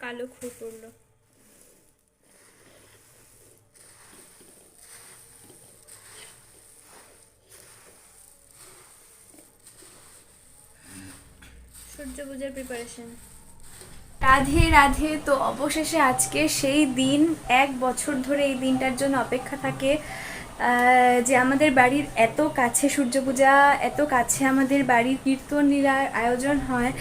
কালো খুব পড়লো। সূর্য পূজার প্রিপারেশন। রাধে রাধে। তো অবশেষে আজকে সেই দিন, 1 বছর ধরে এই দিনটার জন্য অপেক্ষা থাকে, যে আমাদের বাড়ির এত কাছে সূর্য পূজা, এত কাছে আমাদের বাড়ির কীর্তন লীলার আয়োজন হয়।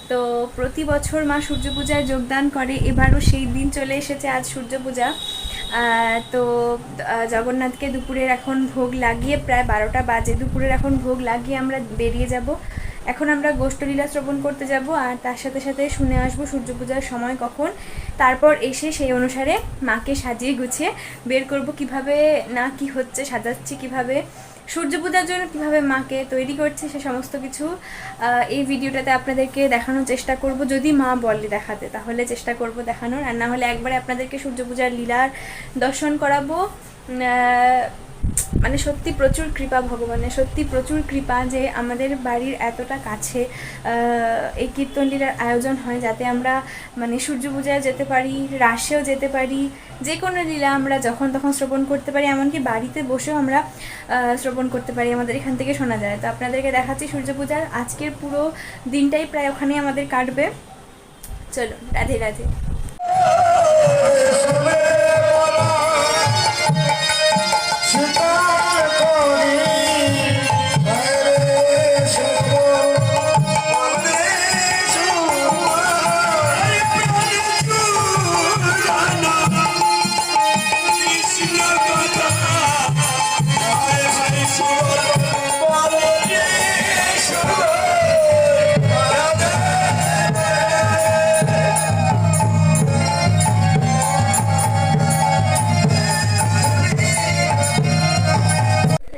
তো প্রতি বছর মা সূর্য পূজায় যোগদান করে, এবারও সেই দিন চলে এসেছে, আজ সূর্য পূজা। তো জগন্নাথকে দুপুরের এখন ভোগ লাগিয়ে, প্রায় 12টা বাজে, দুপুরের এখন ভোগ লাগিয়ে আমরা বেরিয়ে যাব। এখন আমরা গোষ্ঠলীলা শ্রবণ করতে যাব, আর তার সাথে সাথে শুনে আসবো সূর্য পূজার সময় কখন। তারপর এসে সেই অনুসারে মাকে সাজিয়ে গুছিয়ে বের করব কিভাবে না কি হচ্ছে, সাজাচ্ছি কিভাবে, সূর্য পূজার জন্য কিভাবে মাকে তৈরি করছে, সে সমস্ত কিছু এই ভিডিওটাতে আপনাদেরকে দেখানোর চেষ্টা করব। যদি মা বলে দেখাতে তাহলে চেষ্টা করব দেখানোর, আর না হলে একবারে আপনাদেরকে সূর্য পূজার লীলার দর্শন করাবো। মানে সত্যি প্রচুর কৃপা ভগবানের, সত্যি প্রচুর কৃপা যে আমাদের বাড়ির এতটা কাছে এই কীর্তন লীলার আয়োজন হয়, যাতে আমরা মানে সূর্য পূজায় যেতে পারি, রাসেও যেতে পারি, যে কোনো লীলা আমরা যখন তখন শ্রবণ করতে পারি, এমনকি বাড়িতে বসেও আমরা শ্রবণ করতে পারি, আমাদের এখান থেকে শোনা যায়। তো আপনাদেরকে দেখাচ্ছি সূর্য পূজার আজকের পুরো দিনটাই প্রায় ওখানেই আমাদের কাটবে। চলো, রাধে রাধে।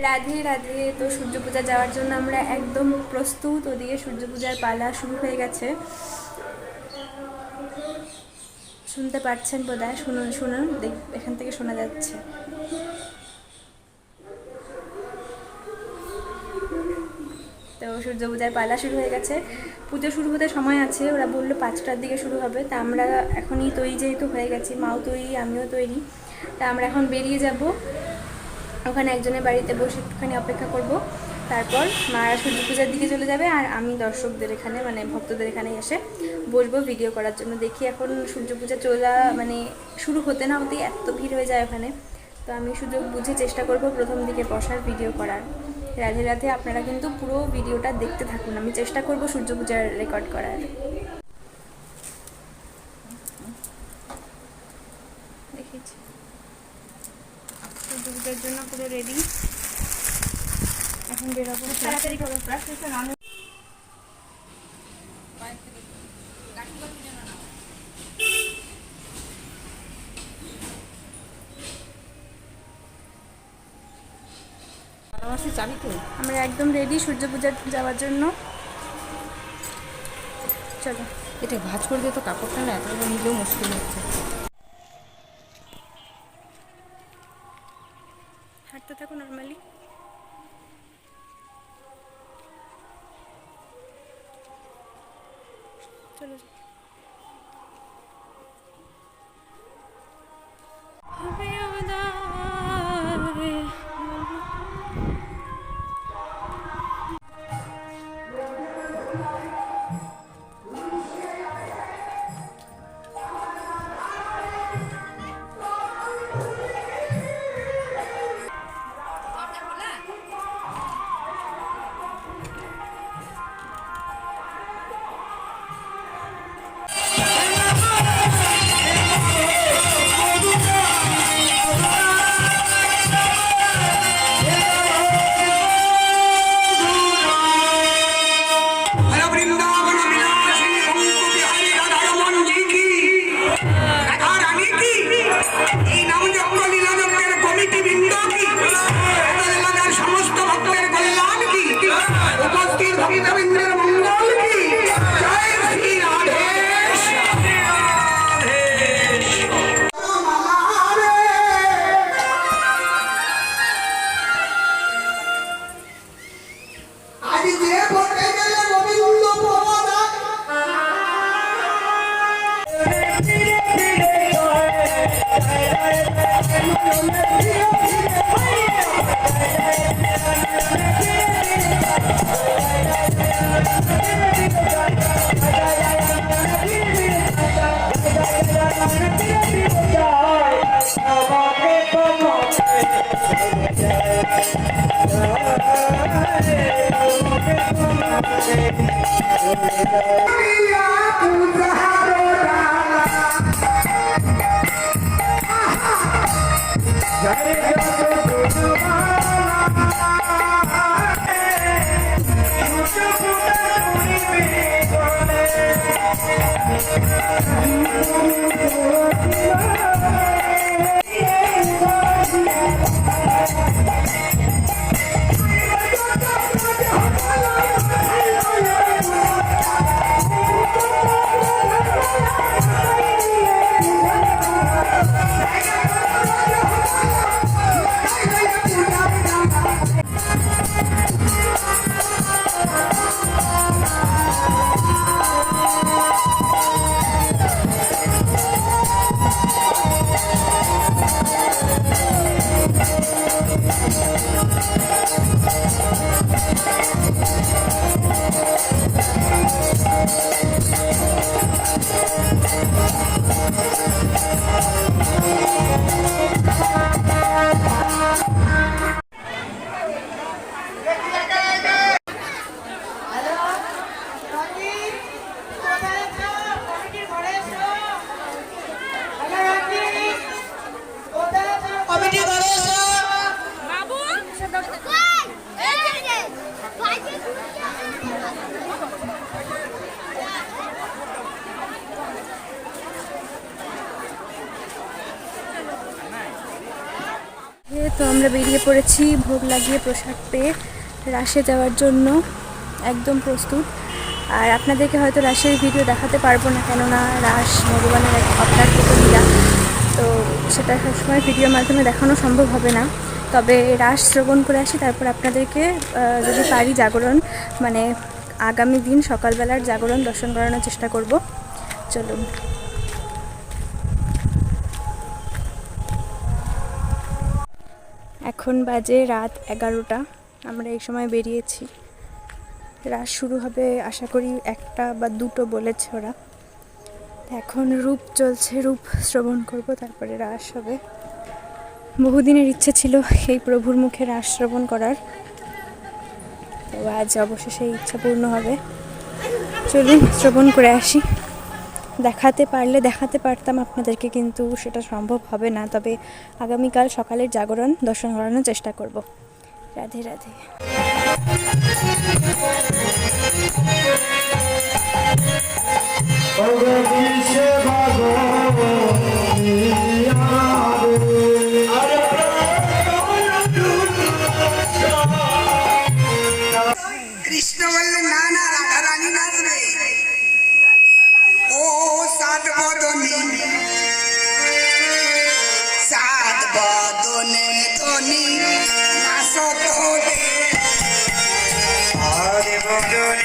রাধে রাধে। তো সূর্য পূজা যাওয়ার জন্য আমরা একদম প্রস্তুত, ওদিকে সূর্য পূজার পালা শুরু হয়ে গেছে, শুনতে পাচ্ছেন বোধহয়, শুনুন শুনুন, এখান থেকে শোনা যাচ্ছে। তো সূর্য পূজার পালা শুরু হয়ে গেছে, পুজো শুরু হতে সময় আছে, ওরা বললো 5টার দিকে শুরু হবে। তা আমরা এখনই তৈরি যেহেতু হয়ে গেছি, মাও তৈরি, আমিও তৈরি, তা আমরা এখন বেরিয়ে যাব। ওখানে একজনের বাড়িতে বসে একটুখানি অপেক্ষা করব, তারপর মারা সূর্য পূজার দিকে চলে যাবে, আর আমি দর্শকদের এখানে মানে ভক্তদের এখানে এসে বসবো ভিডিও করার জন্য। দেখি এখন সূর্য পূজা চলা মানে শুরু হতে না হতেই এত ভিড় হয়ে যায় ওখানে, তো আমি সুযোগ বুঝে চেষ্টা করব প্রথম দিকে বসার, ভিডিও করার। রাধে রাধে। আপনারা কিন্তু পুরো ভিডিওটা দেখতে থাকুন, আমি চেষ্টা করব সূর্য পূজার রেকর্ড করার। দেখেছি সূর্য পূজার জন্য পুরো রেডি, এখন বেরোবো। তাড়াতাড়ি করো। আমরা একদম রেডি সূর্য পূজা যাওয়ার জন্য। চলো, এটা ভাঁজ করে দিয়ে তো কাপড়টা না এতটা নিলেও মুশকিল হচ্ছে। হাঁটতে থাকো নর্মালি। চলো তো আমরা বেরিয়ে পড়েছি ভোগ লাগিয়ে প্রসাদ পেয়ে রাসে যাওয়ার জন্য একদম প্রস্তুত। আর আপনাদেরকে হয়তো রাসের ভিডিও দেখাতে পারবো না, কেননা রাস ভগবানের এক অবতার প্রতিক্রিয়া, তো সেটা সবসময় ভিডিওর মাধ্যমে দেখানো সম্ভব হবে না। তবে রাস শ্রবণ করে আসি, তারপর আপনাদেরকে যদি পারি জাগরণ মানে আগামী দিন সকালবেলার জাগরণ দর্শন করানোর চেষ্টা করব। চলুন। এখন বাজে রাত 11টা, আমরা এই সময় বেরিয়েছি। রাস শুরু হবে আশা করি 1টা বা 2টো বলেছে ওরা। এখন রূপ চলছে, রূপ শ্রবণ করব, তারপরে রাস হবে। বহুদিনের ইচ্ছে ছিল এই প্রভুর মুখে রাস শ্রবণ করার, তো আজ অবশেষে এই ইচ্ছা পূর্ণ হবে। চলুন শ্রবণ করে আসি। দেখাতে পারলে দেখাতে পারতাম আপনাদেরকে, কিন্তু সেটা সম্ভব হবে না। তবে আগামীকাল সকালের জাগরণ দর্শন করানোর চেষ্টা করব। রাধে রাধে। কৃষ্ণ বললে না না, রাধা রানী নাচবে। ও সাত বদনে, সাত বদনে ধনি নাচত হবে। আরে বদনে